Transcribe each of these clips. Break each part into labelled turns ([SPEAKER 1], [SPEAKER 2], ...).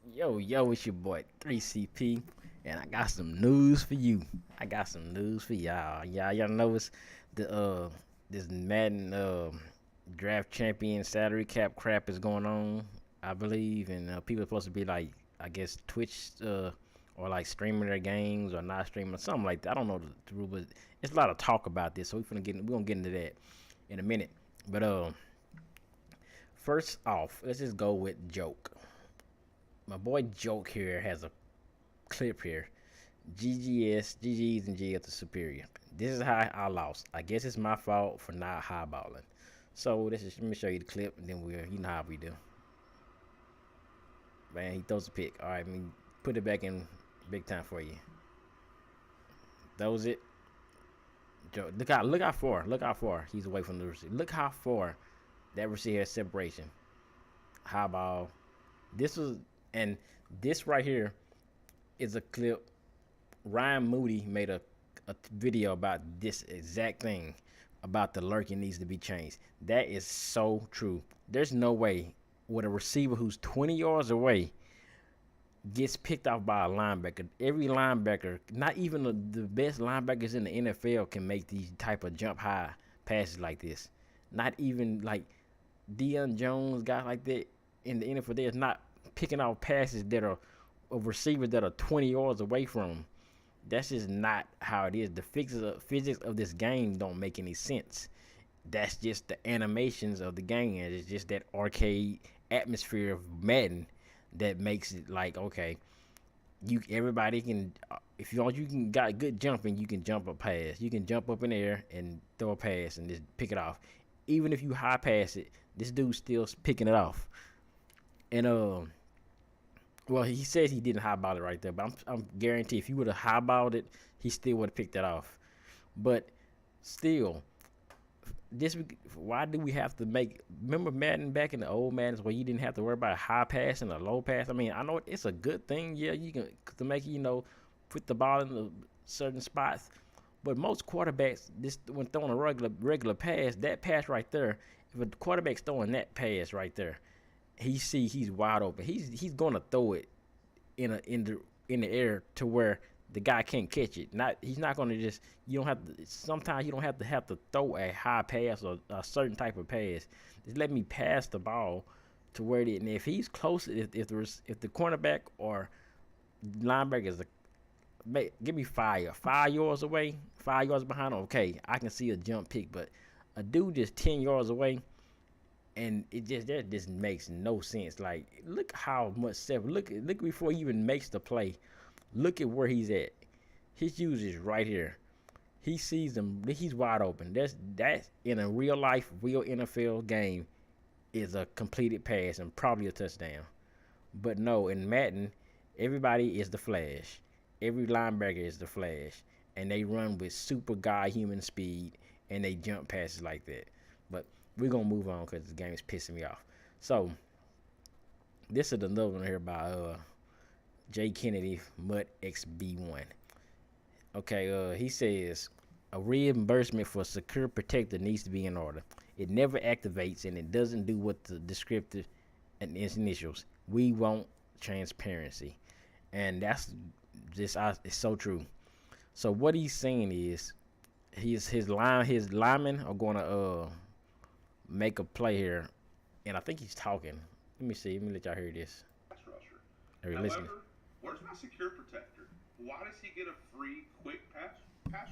[SPEAKER 1] Yo, it's your boy 3CP, and I got some news for you. I got some news for y'all. Y'all notice the this Madden draft champion salary cap crap is going on, I believe, and people are supposed to be like, I guess Twitch or like streaming their games or not streaming, something like that. I don't know the rule, but it's a lot of talk about this, so we're gonna get into that in a minute. But first off, let's just go with joke. My boy Joke here has a clip here. GG's and GS are superior. This is how I lost. I guess it's my fault for not highballing. So let me show you the clip, and then you know how we do. Man, he throws a pick. All right, I mean, put it back in big time for you. Throws it. Joe, look how far he's away from the receiver. Look how far that receiver has separation. High ball. This was and this right here is a clip. Ryan Moody made a video about this exact thing about the lurking needs to be changed. That is so true. There's no way with a receiver who's 20 yards away gets picked off by a linebacker. Every linebacker, not even the best linebackers in the NFL, can make these type of jump high passes like this. Not even like Deion Jones, guys like that in the NFL. They're not picking off passes that are of receivers that are 20 yards away from them. That's just not how it is. The physics of this game don't make any sense. That's just the animations of the game. It's just that arcade atmosphere of Madden that makes it like, okay, everybody can, if you want, you can got good jumping, you can jump a pass. You can jump up in the air and throw a pass and just pick it off. Even if you high pass it, this dude's still picking it off. And well, he says he didn't highball it right there, but I'm guarantee if you would have highballed it, he still would have picked that off. But still, this why do we have to make? Remember Madden back in the old Maddens where you didn't have to worry about a high pass and a low pass. I mean, I know it's a good thing, yeah, you can to make put the ball in the certain spots. But most quarterbacks, this when throwing a regular pass, that pass right there, if a quarterback's throwing that pass right there, he's wide open. He's gonna throw it in the air to where the guy can't catch it. He's not gonna just you don't have to sometimes you don't have to throw a high pass or a certain type of pass. Just let me pass the ball to where it is. And if he's close, if the cornerback or linebacker is give me 5 yards away, 5 yards behind him, okay, I can see a jump pick, but a dude just 10 yards away, and that just makes no sense. Like, look how much separate. Look before he even makes the play. Look at where he's at. His usage right here. He sees them. He's wide open. That's in a real life, real NFL game is a completed pass and probably a touchdown. But no, in Madden, everybody is the Flash. Every linebacker is the Flash, and they run with super god human speed, and they jump passes like that. But we're gonna move on because the game is pissing me off. So this is another one here by J Kennedy Mutt XB1. Okay, he says a reimbursement for secure protector needs to be in order. It never activates and it doesn't do what the descriptive and its initials. We want transparency, and that's just it's so true. So what he's saying is his linemen are gonna make a play here, and I think he's talking. Let me see. Let me let y'all hear this.
[SPEAKER 2] Rusher.
[SPEAKER 1] Are you listening?
[SPEAKER 2] However, where's my secure protector? Why does he get a free quick pass rush?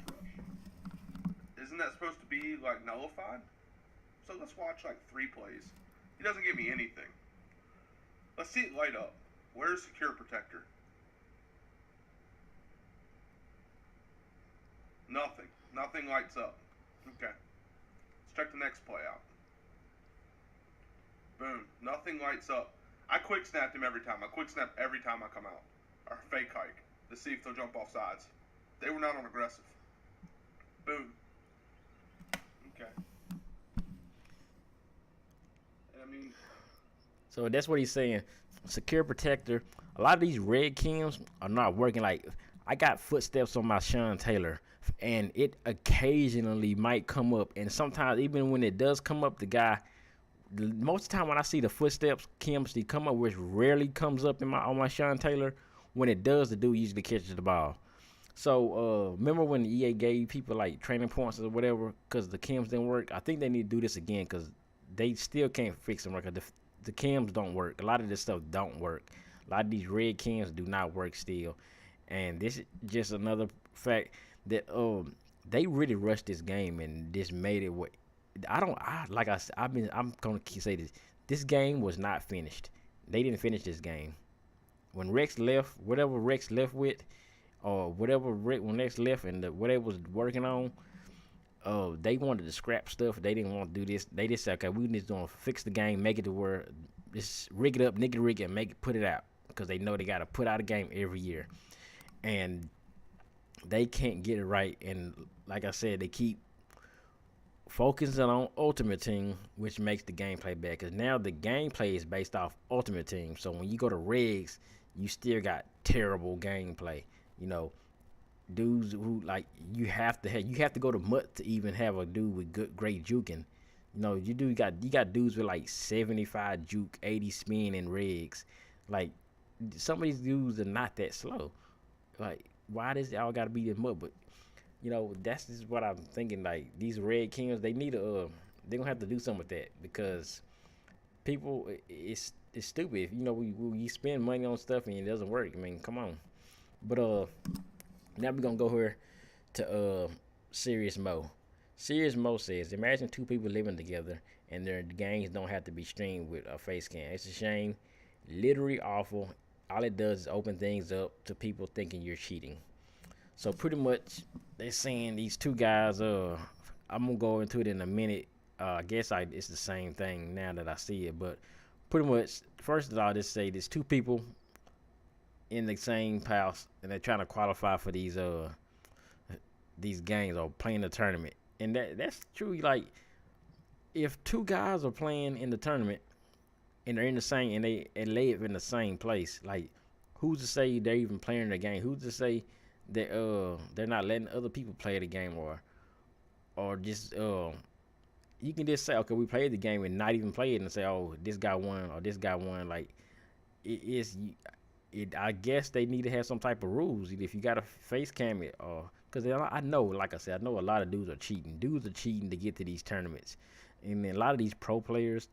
[SPEAKER 2] Isn't that supposed to be like nullified? So let's watch like 3 plays. He doesn't give me anything. Let's see it light up. Where's secure protector? Nothing. Nothing lights up. Okay. Let's check the next play out. Boom. Nothing lights up. I quick snapped him every time. I quick snap every time I come out. Or fake hike to see if they'll jump off sides. They were not on aggressive. Boom. Okay. I mean,
[SPEAKER 1] So that's what he's saying. Secure protector. A lot of these red cams are not working. Like, I got footsteps on my Sean Taylor, and it occasionally might come up. And sometimes, even when it does come up, the guy most of the time when I see the footsteps chemistry come up, which rarely comes up in my on my Sean Taylor, when it does, the dude usually catches the ball. So remember when EA gave people like training points or whatever because the chems didn't work? I think they need to do this again because they still can't fix them. Because the chems don't work. A lot of this stuff don't work. A lot of these red chems do not work still, and this is just another fact that they really rushed this game and just made it what I like I said, I'm gonna say this. This game was not finished. They didn't finish this game. When Rex left, whatever Rex left with, or whatever when Rex left and whatever was working on, they wanted to scrap stuff. They didn't want to do this. They just said, okay, we need to fix the game, make it to where just rig it up, nigga rig it, make it, put it out because they know they got to put out a game every year, and they can't get it right. And like I said, they keep focusing on Ultimate Team, which makes the gameplay bad. Because now the gameplay is based off Ultimate Team. So when you go to regs, you still got terrible gameplay. You know, dudes who like you have to go to MUT to even have a dude with great juking. You know, you got dudes with like 75 juke, 80 spin and regs. Like some of these dudes are not that slow. Like why does y'all gotta be in MUT? But you know, that's just what I'm thinking. Like these red kings, they need to they gonna have to do something with that because people it's stupid. If, you know, you spend money on stuff and it doesn't work. I mean, come on. But now we're gonna go here to Serious Mo. Serious Mo says, imagine two people living together and their games don't have to be streamed with a face cam. It's a shame. Literally awful. All it does is open things up to people thinking you're cheating. So pretty much they're saying these two guys, I'm gonna go into it in a minute. I guess it's the same thing now that I see it, but pretty much first of all, just say there's two people in the same house and they're trying to qualify for these games or playing the tournament. And that's true. Like if two guys are playing in the tournament and they're in the same and they live in the same place, like who's to say they're even playing the game? Who's to say that they're not letting other people play the game or just you can just say, okay, we played the game and not even play it and say, oh, this guy won or this guy won. Like I guess they need to have some type of rules. If you got a face cam it or because I know, like I said, I know a lot of dudes are cheating. Dudes are cheating to get to these tournaments, and then a lot of these pro players,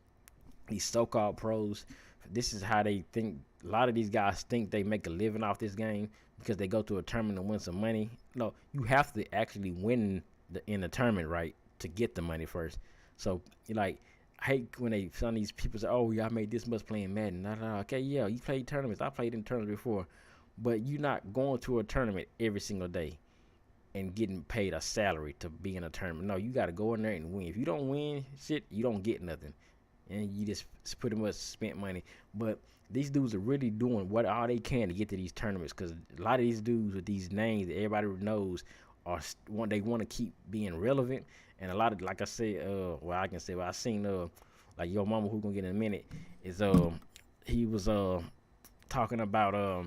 [SPEAKER 1] these so-called pros, this is how they think. A lot of these guys think they make a living off this game because they go to a tournament and win some money. No, you have to actually win in the tournament, right, to get the money first. So, like, I hate when some of these people say, oh, yeah, I made this much playing Madden. No. Okay, yeah, you played tournaments. I played in tournaments before. But you're not going to a tournament every single day and getting paid a salary to be in a tournament. No, you got to go in there and win. If you don't win, shit, you don't get nothing. And you just pretty much spent money. But these dudes are really doing all they can to get to these tournaments because a lot of these dudes with these names that everybody knows they want to keep being relevant. And a lot of, like I said, I seen like Yo Mama, who gonna get in a minute, is he was talking about a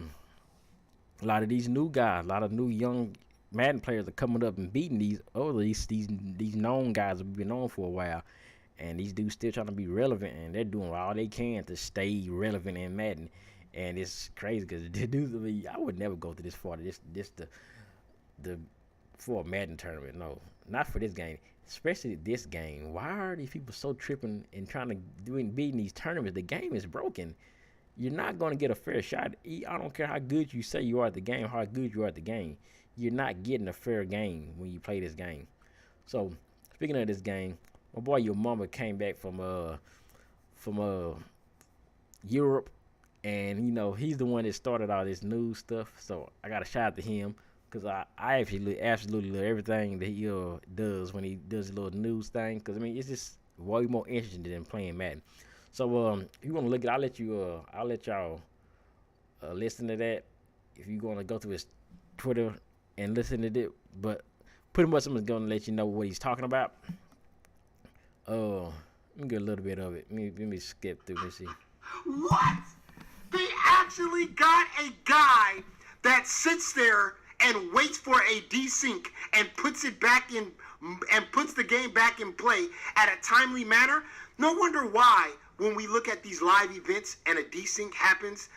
[SPEAKER 1] lot of these new guys, a lot of new young Madden players are coming up and beating these known guys that we've been known for a while. And these dudes still trying to be relevant, and they're doing all they can to stay relevant in Madden. And it's crazy because the dudes, I would never go to this far. For a Madden tournament. No, not for this game. Especially this game. Why are these people so tripping and trying to beating these tournaments? The game is broken. You're not going to get a fair shot. I don't care how good you say you are at the game, how good you are at the game. You're not getting a fair game when you play this game. So, speaking of this game, my boy Your Mama came back from Europe, and you know he's the one that started all this new stuff. So I got a shout out to him because I absolutely love everything that he does when he does his little news thing. Because I mean it's just way more interesting than playing Madden. So if you want to look at, I'll let y'all listen to that. If you want to go through his Twitter and listen to it, but pretty much I'm just gonna let you know what he's talking about. Let me get a little bit of it. Let me skip through this.
[SPEAKER 3] What? They actually got a guy that sits there and waits for a desync and puts it back in and puts the game back in play at a timely manner. No wonder why when we look at these live events and a desync happens,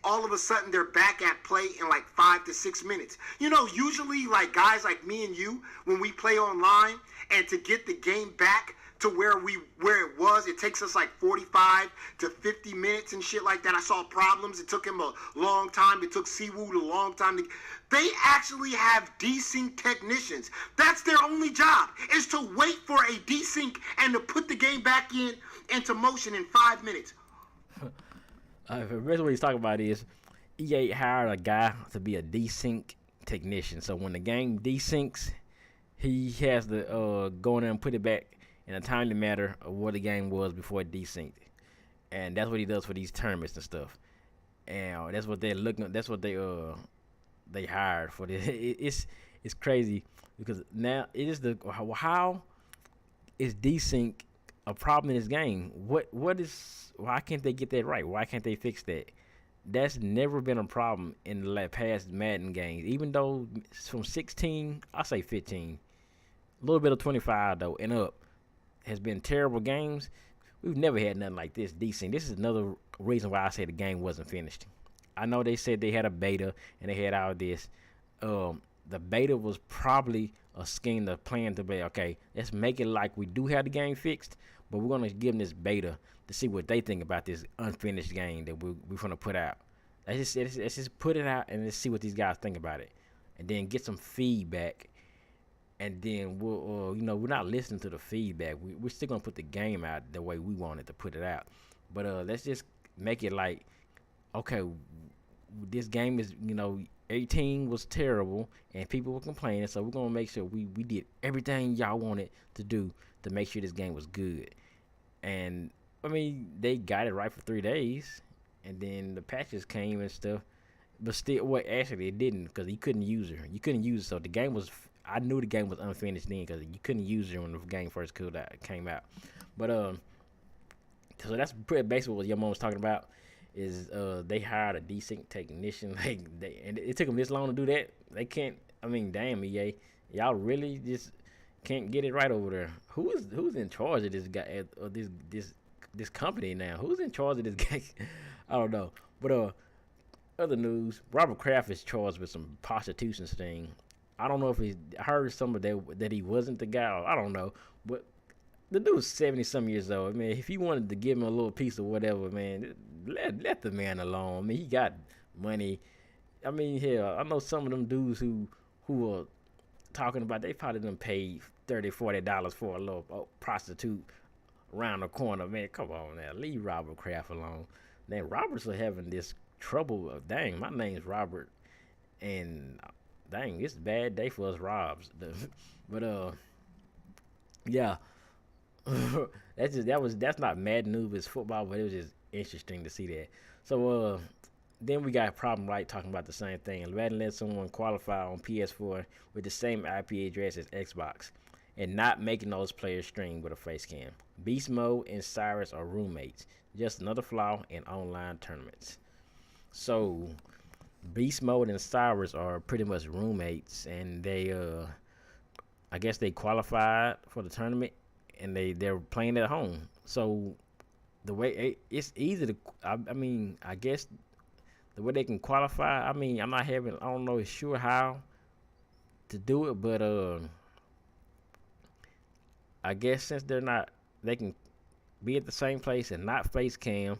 [SPEAKER 3] all of a sudden they're back at play in like 5 to 6 minutes. Usually like guys like me and you, when we play online and to get the game back to where it was, it takes us like 45 to 50 minutes and shit like that. I saw problems. It took him a long time. It took Siwoo a long time to. They actually have desync technicians. That's their only job, is to wait for a desync and to put the game back into motion in 5 minutes.
[SPEAKER 1] Really what he's talking about is EA hired a guy to be a desync technician. So when the game desyncs, he has to go in there and put it back in a timely manner of what the game was before it desynced. And that's what he does for these tournaments and stuff. And that's what they're looking. That's what they hired for this. It's crazy because now it is how is desync a problem in this game? Why can't they get that right? Why can't they fix that? That's never been a problem in the past Madden games. Even though from 16, I say 15, a little bit of 25 though and up has been terrible games. We've never had nothing like this desync. This is another reason why I say the game wasn't finished. I know they said they had a beta and they had all this. The beta was probably a scheme to plan to be, okay, let's make it like we do have the game fixed, but we're going to give them this beta to see what they think about this unfinished game that we're going to put out. Let's just put it out and let's see what these guys think about it. And then get some feedback. And then we'll, we're not listening to the feedback. We're still going to put the game out the way we wanted to put it out. But let's just make it like, okay, this game is, 18 was terrible and people were complaining, so we're going to make sure we did everything y'all wanted to do to make sure this game was good. And, they got it right for 3 days, and then the patches came and stuff. But still, actually it didn't, because you couldn't use it. You couldn't use it, so the game was, I knew the game was unfinished then, because you couldn't use it when the game first came out. But, so that's pretty basically what your mom was talking about. Is they hired a desync technician, and it took them this long to do that. They can't. Damn, EA, y'all really just can't get it right over there. Who's in charge of this guy or this company now? Who's in charge of this guy? I don't know. But other news, Robert Kraft is charged with some prostitution sting. I don't know if I heard some of that he wasn't the guy. I don't know, but the dude's 70-some years old. If he wanted to give him a little piece of whatever, man, let the man alone. He got money. Hell, I know some of them dudes who are talking about, they probably done paid $30-$40 for a little prostitute around the corner. Man, come on now, leave Robert Kraft alone. Then Roberts are having this trouble. Dang, my name's Robert, and dang, it's a bad day for us Robs. But yeah. That's not Madden news, it's football, but it was just interesting to see that. So then we got a problem, right, talking about the same thing. Madden let someone qualify on PS4 with the same IP address as Xbox and not making those players stream with a face cam. Beast Mode and Cyrus are roommates. Just another flaw in online tournaments. So Beast Mode and Cyrus are pretty much roommates, and they I guess they qualified for the tournament and they're playing at home. So the way it's easy to, I guess the way they can qualify, I don't know sure how to do it, but I guess since they can be at the same place and not face cam.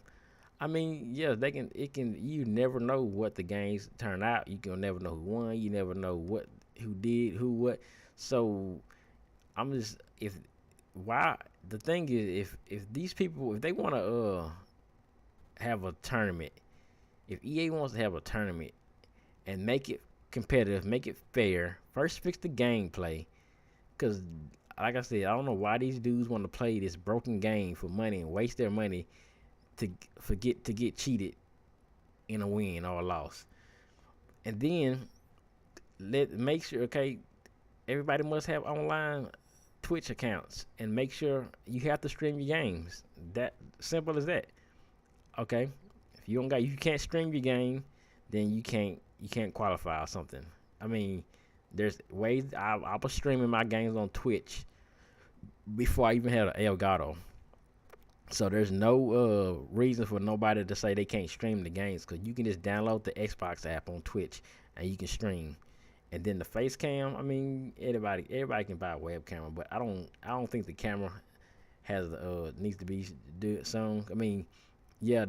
[SPEAKER 1] Yeah, you never know what the games turn out. You can never know who won. You never know who did what. So the thing is, if these people, if they want to have a tournament, if EA wants to have a tournament and make it competitive, make it fair, first fix the gameplay, because like I said, I don't know why these dudes want to play this broken game for money and waste their money to get cheated in a win or a loss. And then make sure, okay, everybody must have online Twitch accounts, and make sure you have to stream your games. That simple as that. Okay, if you can't stream your game, then you can't qualify or something. There's ways. I was streaming my games on Twitch before I even had an Elgato. So there's no reason for nobody to say they can't stream the games, because you can just download the Xbox app on Twitch and you can stream. And then the face cam, I mean, everybody can buy a web camera, but I don't think the camera has needs to be do sung. I mean, yeah,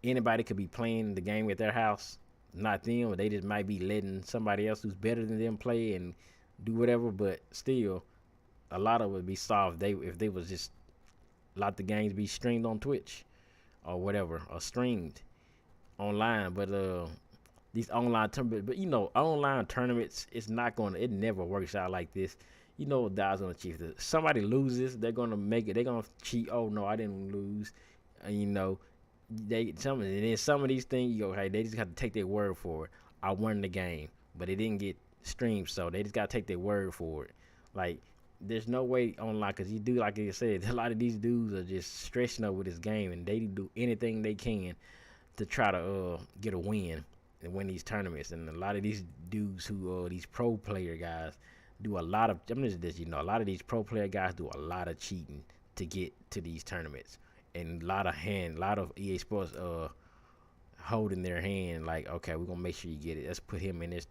[SPEAKER 1] anybody could be playing the game at their house, not them, or they just might be letting somebody else who's better than them play and do whatever. But still, a lot of it would be solved if they was just let the games be streamed on Twitch or whatever, or streamed online. But these online tournaments, but online tournaments, it never works out like this. God's gonna cheat. If somebody loses, they're gonna make it. They're gonna cheat. Oh no, I didn't lose. And and then some of these things, hey, they just have to take their word for it. I won the game, but it didn't get streamed, so they just gotta take their word for it. Like, there's no way online, because you do, like I said, a lot of these dudes are just stressing over this game, and they do anything they can to try to get a win and win these tournaments. And a lot of these dudes who these pro player guys do a lot of, a lot of these pro player guys do a lot of cheating to get to these tournaments, and a lot of EA Sports holding their hand, like, okay, we're gonna make sure you get it. Let's put him in this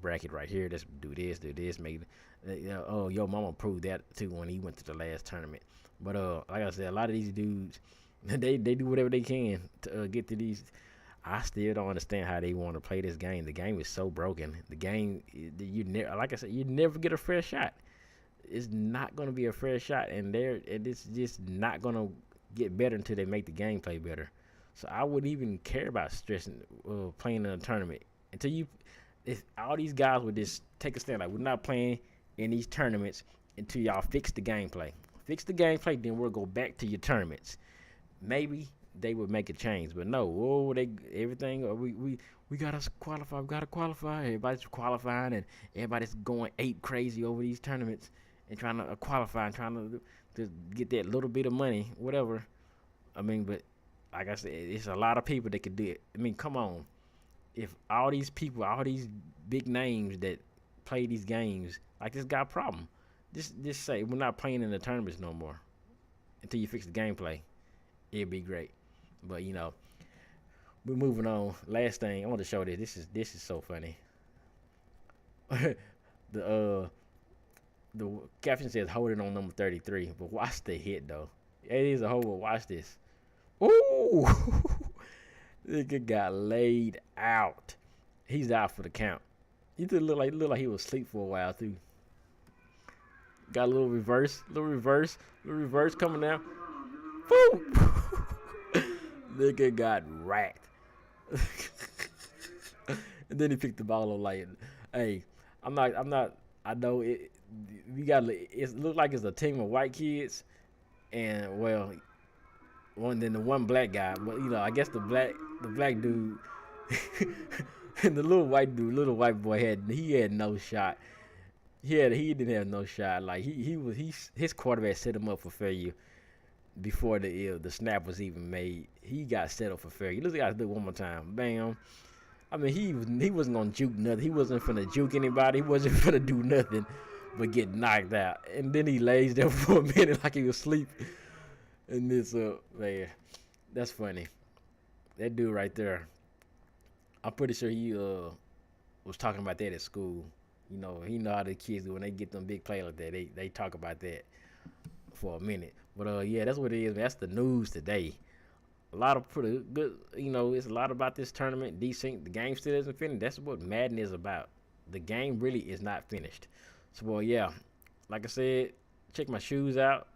[SPEAKER 1] bracket right here. Let's do this, make your mama proved that too when he went to the last tournament. But like I said, a lot of these dudes, they do whatever they can to get to these. I still don't understand how they want to play this game. The game is so broken. The game, like I said, you never get a fair shot. It's not gonna be a fair shot, and it's just not gonna get better until they make the gameplay better. So I wouldn't even care about stressing playing in a tournament until if all these guys would just take a stand, like, we're not playing in these tournaments until y'all fix the gameplay. Fix the gameplay, then we'll go back to your tournaments. Maybe they would make a change, but no. We gotta qualify. We gotta qualify. Everybody's qualifying, and everybody's going ape crazy over these tournaments and trying to qualify and trying to get that little bit of money, whatever. I mean, but like I said, it's a lot of people that could do it. I mean, come on. If all these people, all these big names that play these games, like, this got a problem, just say we're not playing in the tournaments no more until you fix the gameplay. It'd be great. But we're moving on. Last thing I want to show this. This is so funny. the caption says holding on number 33, but watch the hit though. It is a hold. Watch this. Ooh. Nigga got laid out. He's out for the count. He did look like he was asleep for a while too. Got a little reverse coming down. Boom. Nigga got racked. And then he picked the ball up like, hey, I'm not. I know it. It look like it's a team of white kids, and then the one black guy. But I guess the black dude and the little white boy had no shot. He didn't have no shot. Like, his quarterback set him up for failure before the snap was even made. He got set up for failure. Let's guys do it one more time. Bam. I mean, he wasn't gonna juke nothing. He wasn't finna juke anybody. He wasn't finna do nothing but get knocked out. And then he lays there for a minute like he was asleep. And this man, that's funny. That dude right there, I'm pretty sure he was talking about that at school. He know how the kids do when they get them big play like that. They talk about that for a minute. But yeah, that's what it is, man. That's the news today. A lot of pretty good, it's a lot about this tournament. Desync, the game still isn't finished. That's what Madden is about. The game really is not finished. So, well, yeah, like I said, check my shoes out.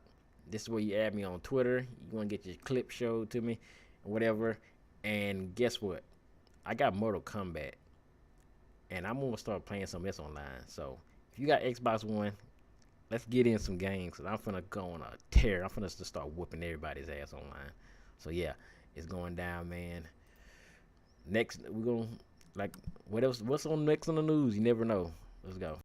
[SPEAKER 1] This is where you add me on Twitter. You want to get your clip showed to me, whatever. And guess what? I got Mortal Kombat, and I'm gonna start playing some of this online. So if you got Xbox One, let's get in some games, because I'm finna go on a tear. I'm finna just start whooping everybody's ass online. So yeah, it's going down, man. Next, we're gonna, like, what else? What's on next on the news? You never know. Let's go.